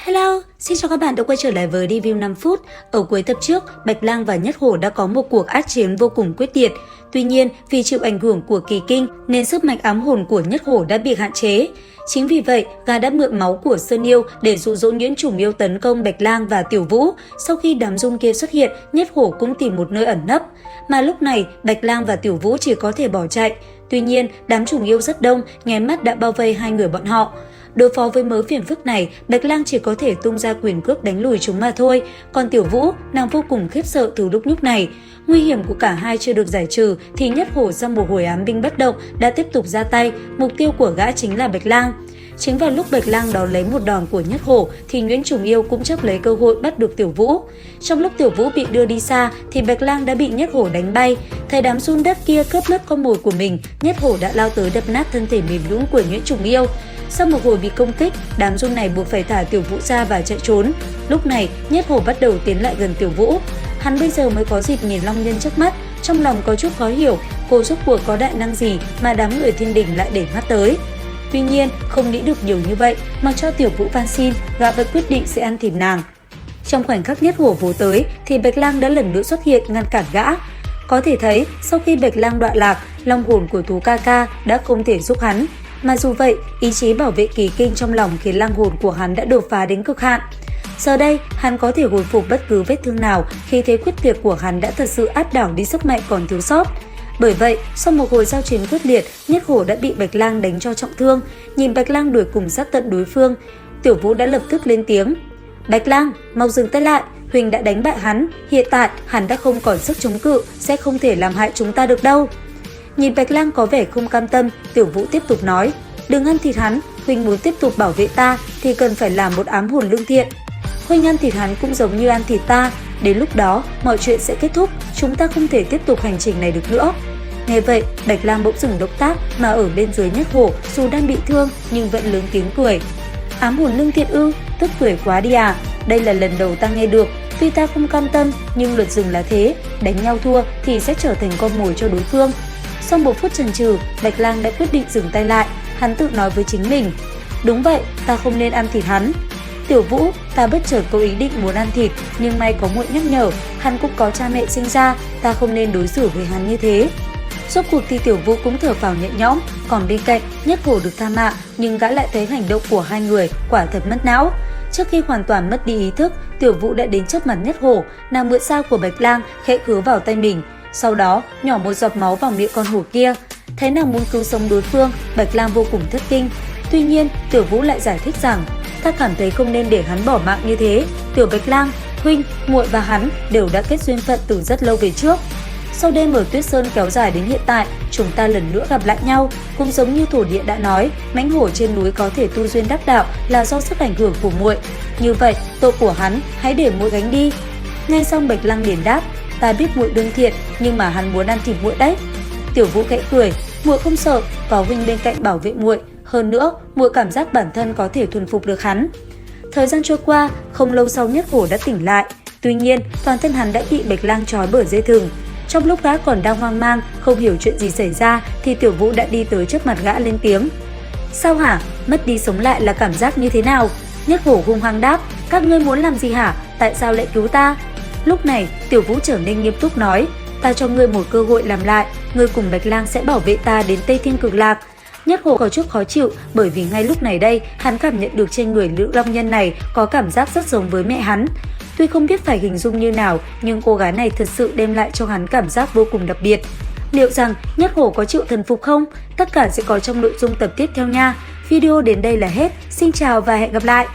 Hello, xin chào các bạn đã quay trở lại với review 5 phút. Ở cuối tập trước, Bạch Lang và Nhất Hổ đã có một cuộc ác chiến vô cùng quyết liệt. Tuy nhiên, vì chịu ảnh hưởng của kỳ kinh nên sức mạnh ám hồn của Nhất Hổ đã bị hạn chế. Chính vì vậy, gã đã mượn máu của Sơn Yêu để dụ dỗ Nhuyễn Trùng Yêu tấn công Bạch Lang và Tiểu Vũ. Sau khi đám giun kia xuất hiện, Nhất Hổ cũng tìm một nơi ẩn nấp. Mà lúc này, Bạch Lang và Tiểu Vũ chỉ có thể bỏ chạy. Tuy nhiên, đám trùng yêu rất đông, nháy mắt đã bao vây hai người bọn họ. Đối phó với mớ phiền phức này, Bạch Lang chỉ có thể tung ra quyền cước đánh lùi chúng mà thôi. Còn Tiểu Vũ, nàng vô cùng khiếp sợ từ lúc nhúc này. Nguy hiểm của cả hai chưa được giải trừ thì Nhất Hổ sau một hồi ám binh bất động đã tiếp tục ra tay. Mục tiêu của gã chính là Bạch Lang. Chính vào lúc Bạch Lang đón lấy một đòn của Nhất Hổ thì Nhuyễn Trùng Yêu cũng chấp lấy cơ hội bắt được Tiểu Vũ. Trong lúc Tiểu Vũ bị đưa đi xa thì Bạch Lang đã bị Nhất Hổ đánh bay. Thấy đám giun đất kia cướp mất con mồi của mình, Nhất Hổ đã lao tới đập nát thân thể mềm nhũn của Nhuyễn Trùng Yêu. Sau một hồi bị công kích, đám giun này buộc phải thả Tiểu Vũ ra và chạy trốn. Lúc này, Nhất Hổ bắt đầu tiến lại gần Tiểu Vũ. Hắn bây giờ mới có dịp nhìn Long Nhân trước mắt, trong lòng có chút khó hiểu, cô rốt cuộc có đại năng gì mà đám người thiên đình lại để mắt tới. Tuy nhiên, không nghĩ được nhiều như vậy, mặc cho Tiểu Vũ van xin, gã vẫn quyết định sẽ ăn thịt nàng. Trong khoảnh khắc Nhất Hổ vồ tới, thì Bạch Lang đã lần nữa xuất hiện ngăn cản gã. Có thể thấy, sau khi Bạch Lang đọa lạc, long hồn của Tú Ca Ca đã không thể giúp hắn. Mà dù vậy, ý chí bảo vệ kỳ kinh trong lòng khiến lang hồn của hắn đã đột phá đến cực hạn. Giờ đây, hắn có thể hồi phục bất cứ vết thương nào khi thế quyết liệt của hắn đã thật sự áp đảo đi sức mạnh còn thiếu sót. Bởi vậy, sau một hồi giao chiến quyết liệt, Nhất Hổ đã bị Bạch Lang đánh cho trọng thương. Nhìn Bạch Lang đuổi cùng sát tận đối phương, Tiểu Vũ đã lập tức lên tiếng. Bạch Lang, mau dừng tay lại, Huỳnh đã đánh bại hắn. Hiện tại, hắn đã không còn sức chống cự, sẽ không thể làm hại chúng ta được đâu. Nhìn Bạch Lang có vẻ không cam tâm, Tiểu Vũ tiếp tục nói. Đừng ăn thịt hắn, Huỳnh muốn tiếp tục bảo vệ ta thì cần phải làm một ám hồn lương thiện. Huỳnh ăn thịt hắn cũng giống như ăn thịt ta. Đến lúc đó, mọi chuyện sẽ kết thúc, chúng ta không thể tiếp tục hành trình này được nữa. Nghe vậy, Bạch Lang bỗng dừng động tác mà ở bên dưới Nhất Hổ dù đang bị thương nhưng vẫn lớn tiếng cười. Ám hồn lương thiện ư, tức cười quá đi à, đây là lần đầu ta nghe được. Tuy ta không cam tâm nhưng luật rừng là thế, đánh nhau thua thì sẽ trở thành con mồi cho đối phương. Sau một phút chần chừ, Bạch Lang đã quyết định dừng tay lại, hắn tự nói với chính mình. Đúng vậy, ta không nên ăn thịt hắn. Tiểu Vũ, ta bất chợt có ý định muốn ăn thịt, nhưng may có muội nhắc nhở, hắn cũng có cha mẹ sinh ra, ta không nên đối xử với hắn như thế. Rốt cuộc thì Tiểu Vũ cũng thở phào nhẹ nhõm, còn bên cạnh Nhất Hổ được tha mạng, nhưng gã lại thấy hành động của hai người quả thật mất não. Trước khi hoàn toàn mất đi ý thức, Tiểu Vũ đã đến trước mặt Nhất Hổ, nàng mượn dao của Bạch Lang khẽ khứa vào tay mình, sau đó nhỏ một giọt máu vào miệng con hổ kia. Thấy nàng muốn cứu sống đối phương, Bạch Lang vô cùng thất kinh. Tuy nhiên, Tiểu Vũ lại giải thích rằng, ta cảm thấy không nên để hắn bỏ mạng như thế. Tiểu Bạch Lang, huynh, muội và hắn đều đã kết duyên phận từ rất lâu về trước. Sau đêm ở Tuyết Sơn kéo dài đến hiện tại, chúng ta lần nữa gặp lại nhau. Cũng giống như thổ địa đã nói, mãnh hổ trên núi có thể tu duyên đắc đạo là do sức ảnh hưởng của muội. Như vậy, tội của hắn hãy để muội gánh đi. Nghe xong Bạch Lang liền đáp, ta biết muội lương thiện, nhưng mà hắn muốn ăn thịt muội đấy. Tiểu Vũ khẽ cười, muội không sợ, có huynh bên cạnh bảo vệ muội. Hơn nữa, muội cảm giác bản thân có thể thuần phục được hắn. Thời gian trôi qua, không lâu sau Nhất Hổ đã tỉnh lại. Tuy nhiên, toàn thân hắn đã bị Bạch Lang trói bởi dây thừng. Trong lúc gã còn đang hoang mang, không hiểu chuyện gì xảy ra, thì Tiểu Vũ đã đi tới trước mặt gã lên tiếng. Sao hả? Mất đi sống lại là cảm giác như thế nào? Nhất Hổ hung hăng đáp, các ngươi muốn làm gì hả? Tại sao lại cứu ta? Lúc này, Tiểu Vũ trở nên nghiêm túc nói, ta cho ngươi một cơ hội làm lại, ngươi cùng Bạch Lang sẽ bảo vệ ta đến Tây Thiên Cực Lạc. Nhất Hổ có chút khó chịu bởi vì ngay lúc này đây, hắn cảm nhận được trên người nữ long nhân này có cảm giác rất giống với mẹ hắn. Tuy không biết phải hình dung như nào, nhưng cô gái này thật sự đem lại cho hắn cảm giác vô cùng đặc biệt. Liệu rằng Nhất Hổ có chịu thần phục không? Tất cả sẽ có trong nội dung tập tiếp theo nha. Video đến đây là hết. Xin chào và hẹn gặp lại!